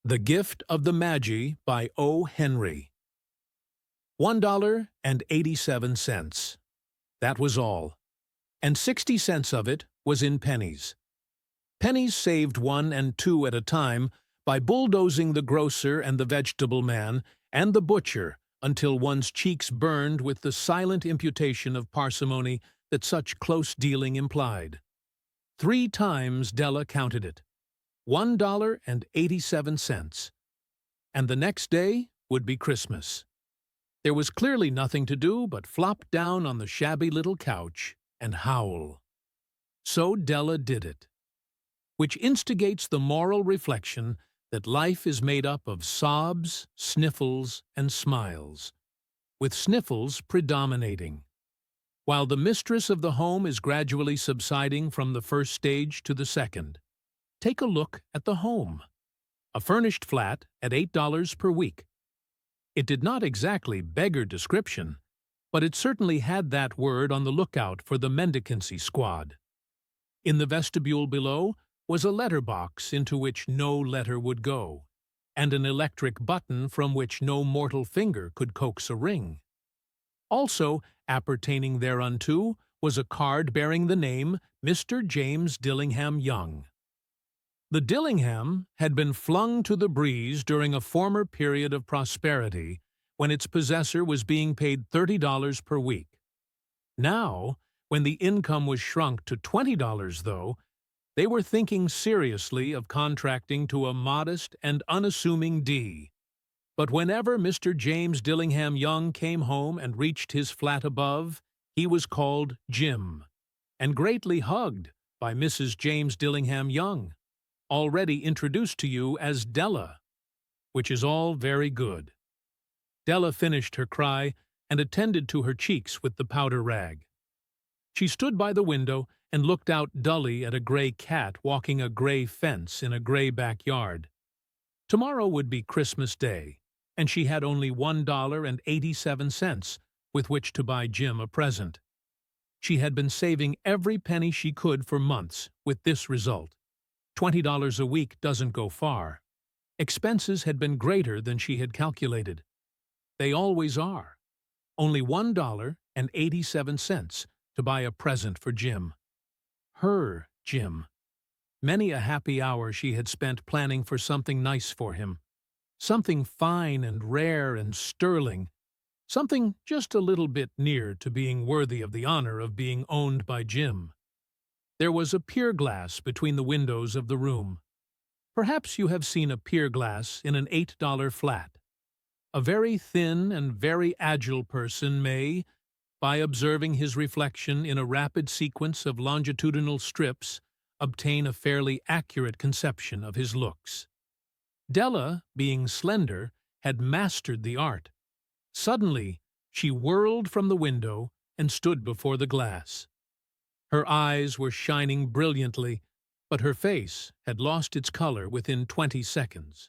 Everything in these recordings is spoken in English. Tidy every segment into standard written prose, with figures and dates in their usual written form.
The Gift of the Magi by O. Henry. $1.87. That was all. And 60 cents of it was in pennies. Pennies saved 1 and 2 at a time by bulldozing the grocer and the vegetable man and the butcher until one's cheeks burned with the silent imputation of parsimony that such close dealing implied. 3 times Della counted it. $1.87. And the next day would be Christmas. There was clearly nothing to do but flop down on the shabby little couch and howl. So Della did it, which instigates the moral reflection that life is made up of sobs, sniffles, and smiles, with sniffles predominating. While the mistress of the home is gradually subsiding from the first stage to the second, take a look at the home. A furnished flat at $8 per week. It did not exactly beggar description, but it certainly had that word on the lookout for the mendicancy squad. In the vestibule below was a letter box into which no letter would go, and an electric button from which no mortal finger could coax a ring. Also, appertaining thereunto, was a card bearing the name Mr. James Dillingham Young. The Dillingham had been flung to the breeze during a former period of prosperity when its possessor was being paid $30 per week. Now, when the income was shrunk to $20, though, they were thinking seriously of contracting to a modest and unassuming D. But whenever Mr. James Dillingham Young came home and reached his flat above, he was called Jim, and greatly hugged by Mrs. James Dillingham Young, already introduced to you as Della, which is all very good. Della finished her cry and attended to her cheeks with the powder rag. She stood by the window and looked out dully at a gray cat walking a gray fence in a gray backyard. Tomorrow would be Christmas Day, and she had only $1.87 with which to buy Jim a present. She had been saving every penny she could for months, with this result. $20 a week doesn't go far. Expenses had been greater than she had calculated. They always are. Only $1.87 to buy a present for Jim. Her Jim. Many a happy hour she had spent planning for something nice for him. Something fine and rare and sterling. Something just a little bit near to being worthy of the honor of being owned by Jim. There was a pier glass between the windows of the room. Perhaps you have seen a pier glass in an $8 flat. A very thin and very agile person may, by observing his reflection in a rapid sequence of longitudinal strips, obtain a fairly accurate conception of his looks. Della, being slender, had mastered the art. Suddenly, she whirled from the window and stood before the glass. Her eyes were shining brilliantly, but her face had lost its color within 20 seconds.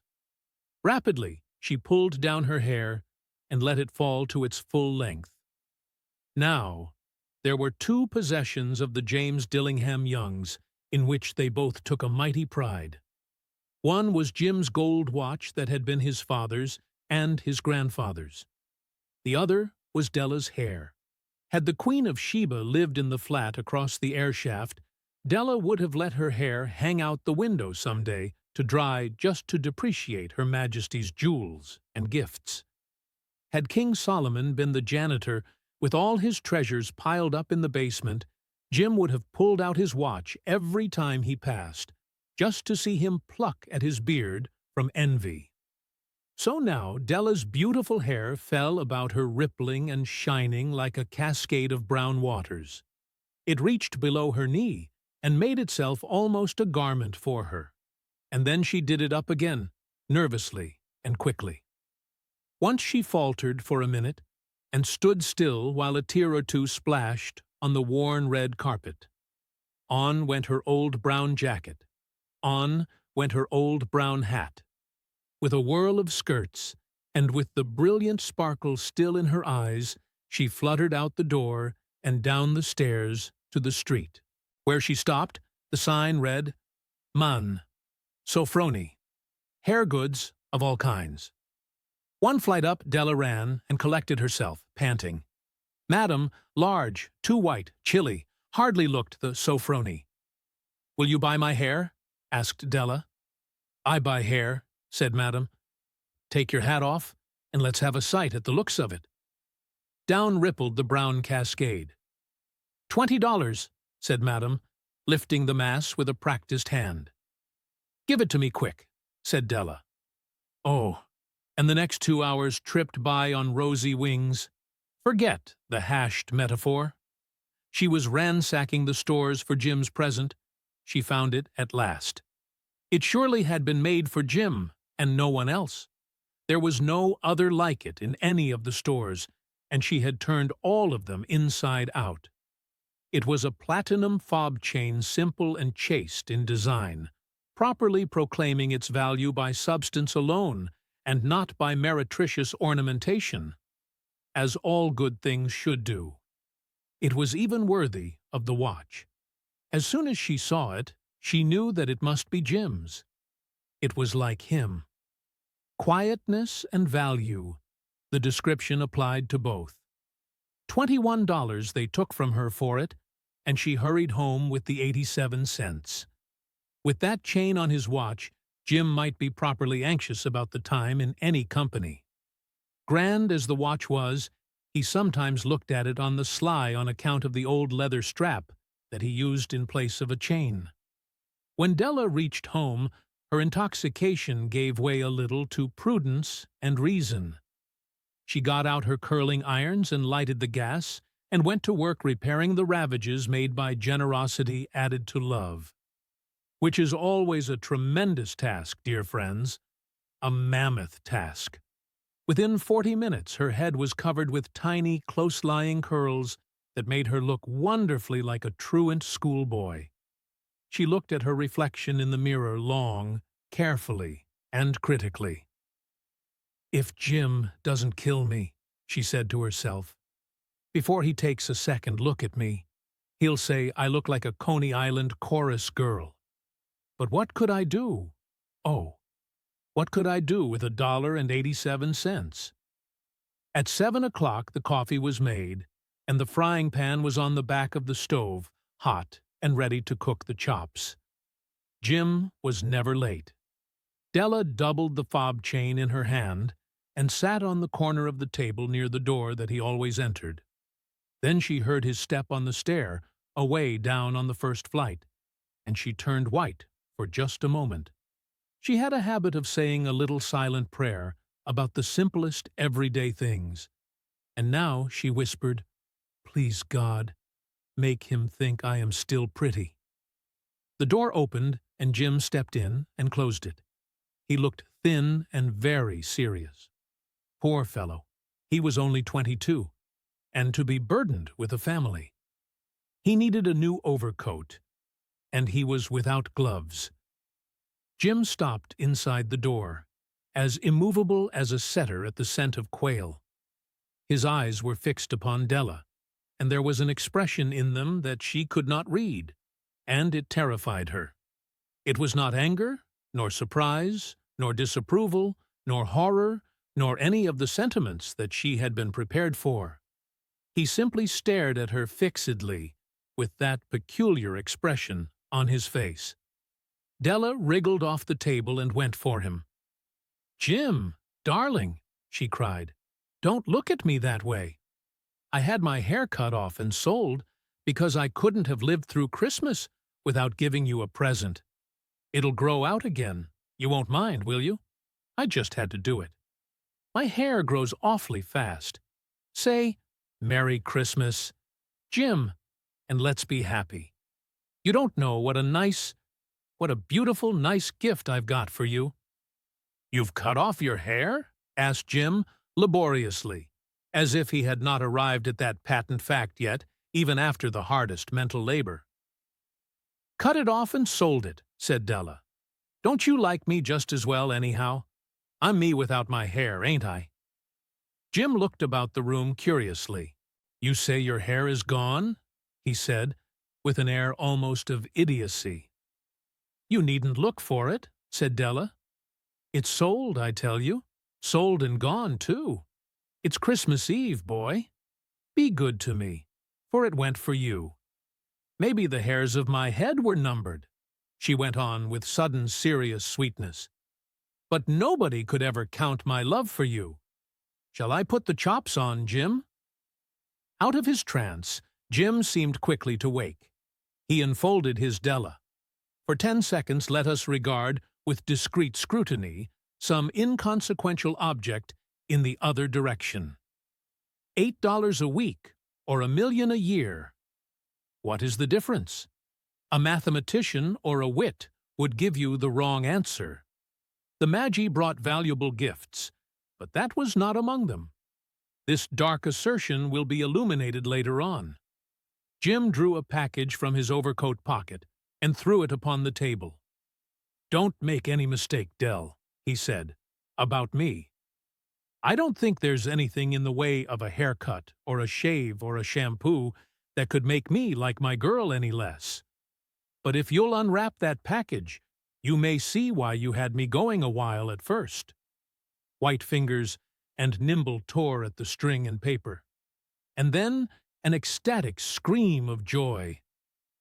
Rapidly, she pulled down her hair and let it fall to its full length. Now, there were 2 possessions of the James Dillingham Youngs in which they both took a mighty pride. One was Jim's gold watch that had been his father's and his grandfather's. The other was Della's hair. Had the Queen of Sheba lived in the flat across the air shaft, Della would have let her hair hang out the window some day to dry just to depreciate Her Majesty's jewels and gifts. Had King Solomon been the janitor with all his treasures piled up in the basement, Jim would have pulled out his watch every time he passed, just to see him pluck at his beard from envy. So now Della's beautiful hair fell about her rippling and shining like a cascade of brown waters. It reached below her knee and made itself almost a garment for her. And then she did it up again, nervously and quickly. Once she faltered for a minute and stood still while a tear or two splashed on the worn red carpet. On went her old brown jacket. On went her old brown hat. With a whirl of skirts, and with the brilliant sparkle still in her eyes, she fluttered out the door and down the stairs to the street. Where she stopped, the sign read, Man, Sofroni, hair goods of all kinds. One flight up, Della ran and collected herself, panting. Madam, large, too white, chilly, hardly looked the Sofroni. "Will you buy my hair?" asked Della. "I buy hair," said Madam. "Take your hat off, and let's have a sight at the looks of it." Down rippled the brown cascade. $20, said Madam, lifting the mass with a practiced hand. "Give it to me quick," said Della. Oh, and the next 2 hours tripped by on rosy wings. Forget the hashed metaphor. She was ransacking the stores for Jim's present. She found it at last. It surely had been made for Jim and no one else. There was no other like it in any of the stores, and she had turned all of them inside out. It was a platinum fob chain, simple and chaste in design, properly proclaiming its value by substance alone and not by meretricious ornamentation, as all good things should do. It was even worthy of the watch. As soon as she saw it, she knew that it must be Jim's. It was like him. Quietness and value, the description applied to both. $21 they took from her for it, and she hurried home with the 87 cents. With that chain on his watch, Jim might be properly anxious about the time in any company. Grand as the watch was, he sometimes looked at it on the sly on account of the old leather strap that he used in place of a chain. When Della reached home, her intoxication gave way a little to prudence and reason. She got out her curling irons and lighted the gas, and went to work repairing the ravages made by generosity added to love. Which is always a tremendous task, dear friends, a mammoth task. Within 40 minutes her head was covered with tiny, close-lying curls that made her look wonderfully like a truant schoolboy. She looked at her reflection in the mirror long, carefully, and critically. "If Jim doesn't kill me," she said to herself, "before he takes a second look at me, he'll say I look like a Coney Island chorus girl. But what could I do? Oh, what could I do with $1.87? At 7 o'clock the coffee was made, and the frying pan was on the back of the stove, hot and ready to cook the chops. Jim was never late. Della doubled the fob chain in her hand and sat on the corner of the table near the door that he always entered. Then she heard his step on the stair, away down on the first flight, and she turned white for just a moment. She had a habit of saying a little silent prayer about the simplest everyday things, and now she whispered, "Please, God, make him think I am still pretty." The door opened, and Jim stepped in and closed it. He looked thin and very serious. Poor fellow, he was only 22, and to be burdened with a family. He needed a new overcoat, and he was without gloves. Jim stopped inside the door, as immovable as a setter at the scent of quail. His eyes were fixed upon Della, and there was an expression in them that she could not read, and it terrified her. It was not anger, nor surprise, nor disapproval, nor horror, nor any of the sentiments that she had been prepared for. He simply stared at her fixedly, with that peculiar expression on his face. Della wriggled off the table and went for him. "Jim, darling," she cried, "don't look at me that way. I had my hair cut off and sold because I couldn't have lived through Christmas without giving you a present. It'll grow out again. You won't mind, will you? I just had to do it. My hair grows awfully fast. Say, Merry Christmas, Jim, and let's be happy. You don't know what a beautiful, nice gift I've got for you." "You've cut off your hair?" asked Jim, laboriously, as if he had not arrived at that patent fact yet, even after the hardest mental labor. "Cut it off and sold it," said Della. "Don't you like me just as well, anyhow? I'm me without my hair, ain't I?" Jim looked about the room curiously. "You say your hair is gone?" he said, with an air almost of idiocy. "You needn't look for it," said Della. It's sold, I tell you. Sold and gone, too. It's Christmas Eve, boy. Be good to me, for it went for you. Maybe the hairs of my head were numbered, she went on with sudden serious sweetness. But nobody could ever count my love for you. Shall I put the chops on, Jim? Out of his trance, Jim seemed quickly to wake. He unfolded his Della. For 10 seconds let us regard, with discreet scrutiny, some inconsequential object in the other direction. $8 a week, or $1 million a year. What is the difference? A mathematician or a wit would give you the wrong answer. The Magi brought valuable gifts, but that was not among them. This dark assertion will be illuminated later on. Jim drew a package from his overcoat pocket and threw it upon the table. "Don't make any mistake, Dell," he said, "about me. I don't think there's anything in the way of a haircut or a shave or a shampoo that could make me like my girl any less. But if you'll unwrap that package, you may see why you had me going a while at first." White fingers and nimble tore at the string and paper. And then an ecstatic scream of joy.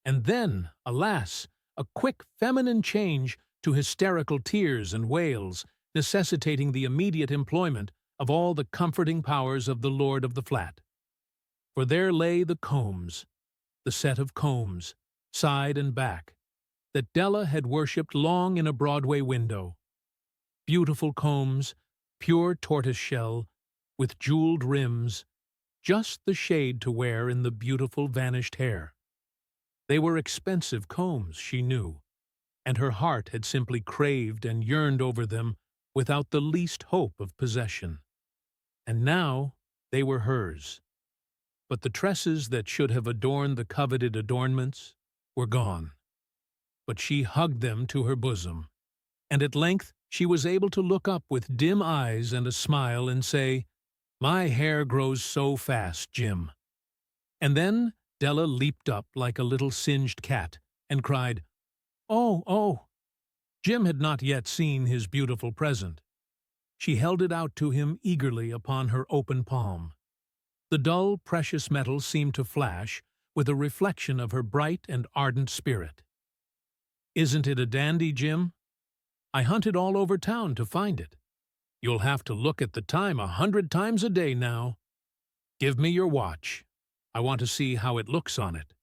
And then, alas, a quick feminine change to hysterical tears and wails, necessitating the immediate employment of all the comforting powers of the lord of the flat. For there lay the combs, the set of combs, side and back, that Della had worshipped long in a Broadway window. Beautiful combs, pure tortoiseshell, with jeweled rims, just the shade to wear in the beautiful vanished hair. They were expensive combs, she knew, and her heart had simply craved and yearned over them without the least hope of possession. And now they were hers. But the tresses that should have adorned the coveted adornments were gone. But she hugged them to her bosom, and at length she was able to look up with dim eyes and a smile and say, "My hair grows so fast, Jim." And then Della leaped up like a little singed cat and cried, "Oh, oh!" Jim had not yet seen his beautiful present. She held it out to him eagerly upon her open palm. The dull, precious metal seemed to flash with a reflection of her bright and ardent spirit. "Isn't it a dandy, Jim? I hunted all over town to find it. You'll have to look at the time 100 times a day now. Give me your watch. I want to see how it looks on it."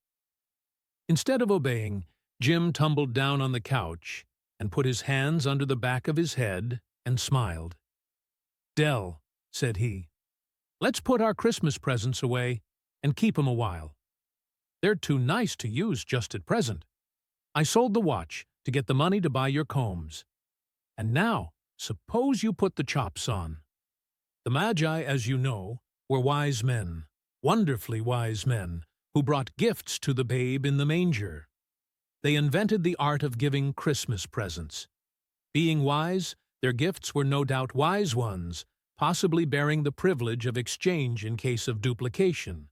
Instead of obeying, Jim tumbled down on the couch and put his hands under the back of his head and smiled. "Dell," said he, "let's put our Christmas presents away and keep 'em a while. They're too nice to use just at present. I sold the watch to get the money to buy your combs. And now, suppose you put the chops on." The Magi, as you know, were wise men, wonderfully wise men, who brought gifts to the babe in the manger. They invented the art of giving Christmas presents. Being wise, their gifts were no doubt wise ones, possibly bearing the privilege of exchange in case of duplication.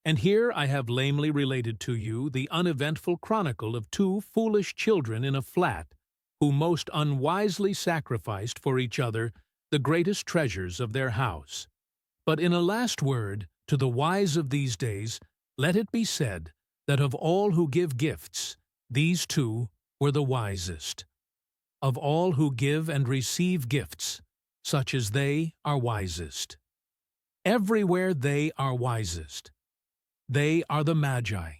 And here I have lamely related to you the uneventful chronicle of two foolish children in a flat who most unwisely sacrificed for each other the greatest treasures of their house. But in a last word, to the wise of these days, let it be said that of all who give gifts, these two were the wisest. Of all who give and receive gifts, such as they are wisest. Everywhere they are wisest. They are the Magi.